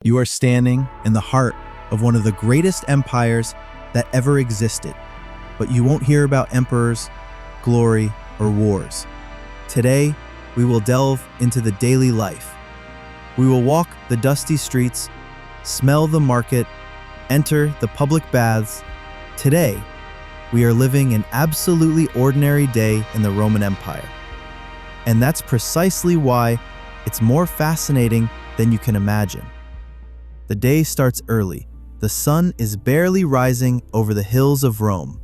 You are standing in the heart of one of the greatest empires that ever existed, but you won't hear about emperors, glory, or wars. Today, we will delve into the daily life. We will walk the dusty streets, smell the market, enter the public baths. Today, we are living an absolutely ordinary day in the Roman Empire. And that's precisely why it's more fascinating than you can imagine. The day starts early. The sun is barely rising over the hills of Rome,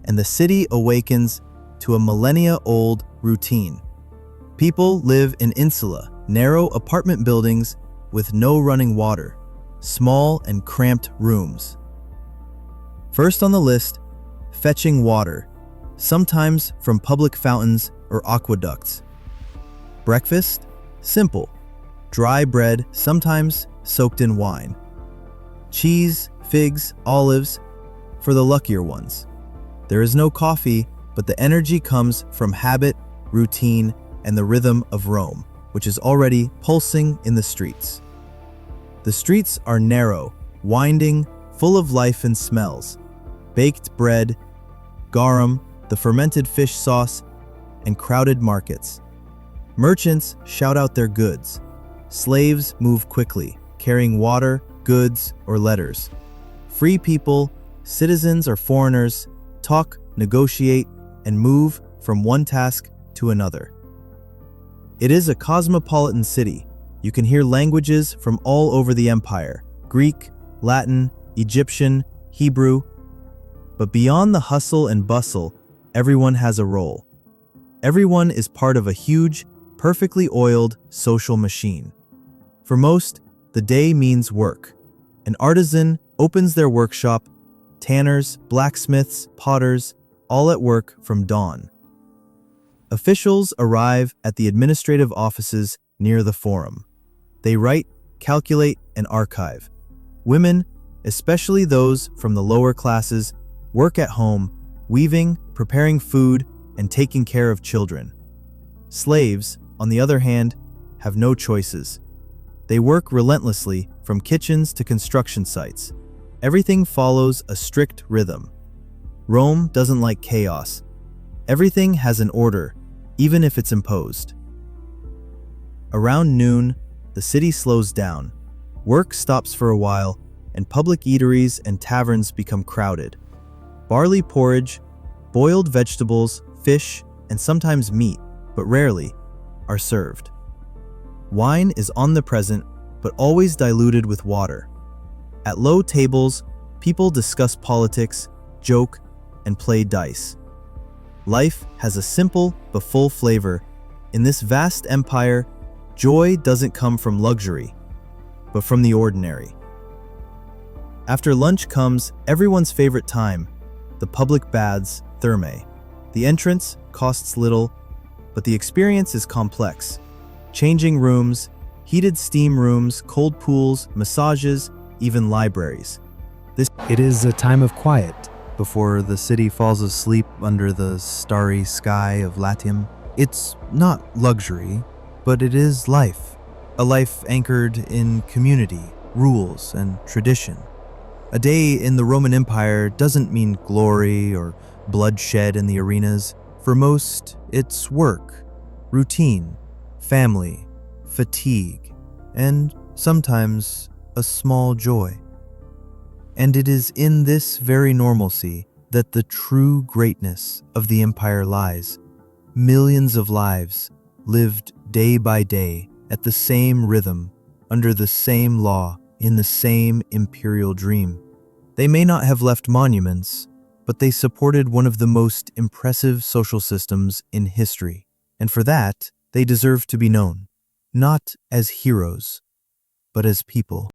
and the city awakens to a millennia-old routine. People live in insula, narrow apartment buildings with no running water, small and cramped rooms. First on the list, fetching water, sometimes from public fountains or aqueducts. Breakfast? Simple. Dry bread, sometimes soaked in wine. Cheese, figs, olives, for the luckier ones. There is no coffee, but the energy comes from habit, routine, and the rhythm of Rome, which is already pulsing in the streets. The streets are narrow, winding, full of life and smells. Baked bread, garum, the fermented fish sauce, and crowded markets. Merchants shout out their goods. Slaves move quickly, carrying water, goods, or letters. Free people, citizens or foreigners, talk, negotiate, and move from one task to another. It is a cosmopolitan city. You can hear languages from all over the empire: Greek, Latin, Egyptian, Hebrew. But beyond the hustle and bustle, everyone has a role. Everyone is part of a huge, perfectly oiled social machine. For most, the day means work. An artisan opens their workshop, tanners, blacksmiths, potters, all at work from dawn. Officials arrive at the administrative offices near the forum. They write, calculate, and archive. Women, especially those from the lower classes, work at home, weaving, preparing food, and taking care of children. Slaves, on the other hand, have no choices. They work relentlessly from kitchens to construction sites. Everything follows a strict rhythm. Rome doesn't like chaos. Everything has an order, even if it's imposed. Around noon, the city slows down. Work stops for a while, and public eateries and taverns become crowded. Barley porridge, boiled vegetables, fish, and sometimes meat, but rarely, are served. Wine is omnipresent, but always diluted with water. At low tables, people discuss politics, joke, and play dice. Life has a simple but full flavor. In this vast empire, joy doesn't come from luxury, but from the ordinary. After lunch comes everyone's favorite time, the public baths, thermae. The entrance costs little, but the experience is complex. Changing rooms, heated steam rooms, cold pools, massages, even libraries. It is a time of quiet before the city falls asleep under the starry sky of Latium. It's not luxury, but it is life. A life anchored in community, rules, and tradition. A day in the Roman Empire doesn't mean glory or bloodshed in the arenas. For most, it's work, routine, family, fatigue, and sometimes a small joy. And it is in this very normalcy that the true greatness of the empire lies. Millions of lives lived day by day at the same rhythm, under the same law, in the same imperial dream. They may not have left monuments, but they supported one of the most impressive social systems in history. And for that, they deserve to be known, not as heroes, but as people.